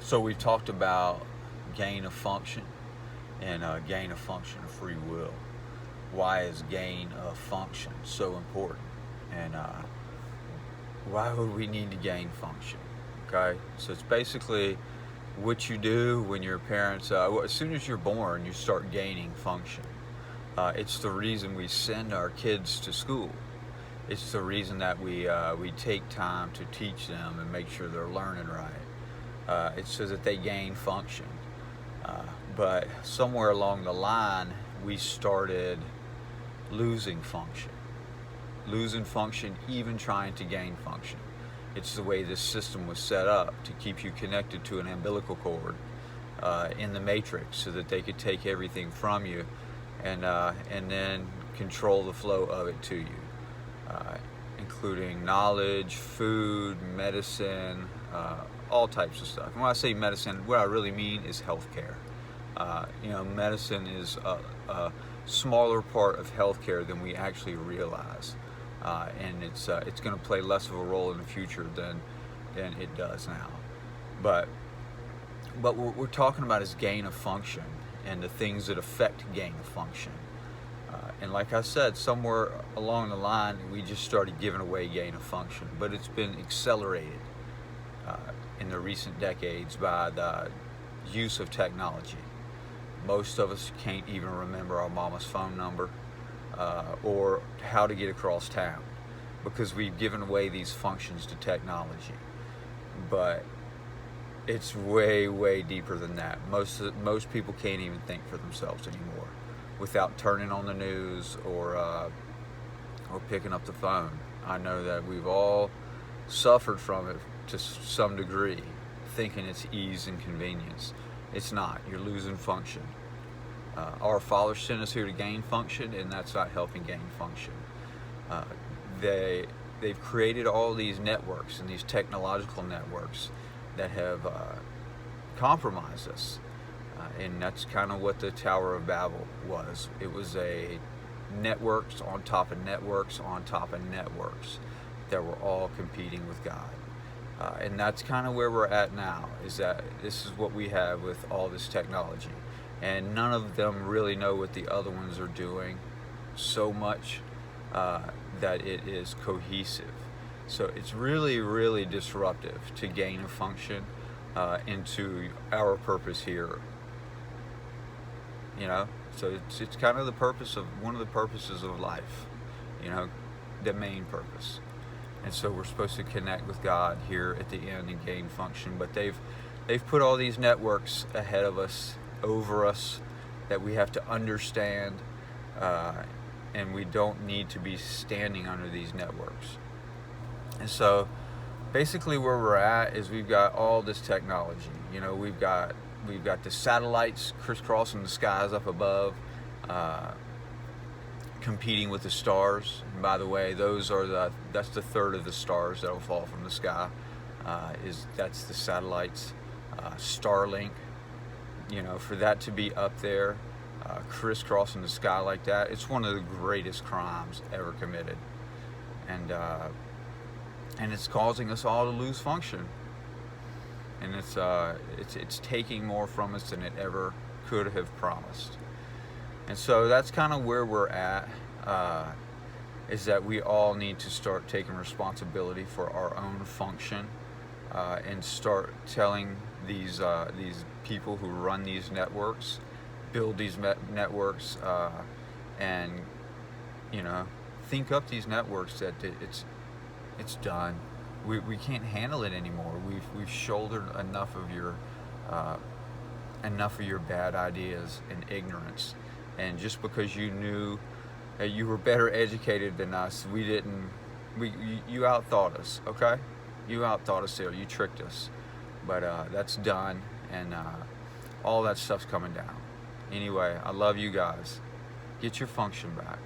So we've talked about gain of function and gain of function of free will. Why is gain of function so important? And why would we need to gain function? Okay, so it's basically what you do when your parents, as soon as you're born, you start gaining function. It's the reason we send our kids to school. It's the reason that we take time to teach them and make sure they're learning right. It's so that they gain function. But somewhere along the line, we started losing function. Losing function, even trying to gain function. It's the way this system was set up to keep you connected to an umbilical cord in the matrix so that they could take everything from you and then control the flow of it to you, including knowledge, food, medicine, all types of stuff. And when I say medicine, what I really mean is healthcare. Medicine is a smaller part of healthcare than we actually realize, and it's going to play less of a role in the future than it does now. But what we're talking about is gain of function and the things that affect gain of function. And like I said, somewhere along the line, we just started giving away gain of function, but it's been accelerated in the recent decades by the use of technology. Most of us can't even remember our mama's phone number or how to get across town because we've given away these functions to technology. But it's way, way deeper than that. Most people can't even think for themselves anymore without turning on the news or picking up the phone. I know that we've all suffered from it to some degree, thinking it's ease and convenience. It's not. You're losing function. Our Father sent us here to gain function, and that's not helping gain function. They've created all these networks and these technological networks that have compromised us. And that's kind of what the Tower of Babel was. It was a networks on top of networks on top of networks that were all competing with God. And that's kind of where we're at now, is that this is what we have with all this technology. And none of them really know what the other ones are doing so much that it is cohesive. So it's really, really disruptive to gain a function into our purpose here. So it's kind of one of the purposes of life, the main purpose. And so we're supposed to connect with God here at the end and gain function. But they've put all these networks ahead of us, over us, that we have to understand, and we don't need to be standing under these networks. And so basically where we're at is we've got all this technology. We've got the satellites crisscrossing the skies up above, competing with the stars. And by the way, that's the third of the stars that'll fall from the sky. That's the satellites. Starlink, for that to be up there, crisscrossing the sky like that, it's one of the greatest crimes ever committed, and it's causing us all to lose function, and it's taking more from us than it ever could have promised. And so that's kind of where we're at, is that we all need to start taking responsibility for our own function, and start telling these people who run these networks, build these networks, and think up these networks that it's done. We can't handle it anymore. We've shouldered enough of your bad ideas and ignorance. And just because you knew that you were better educated than us, you outthought us, okay? You outthought us there, you tricked us. But that's done, and all that stuff's coming down. Anyway, I love you guys. Get your function back.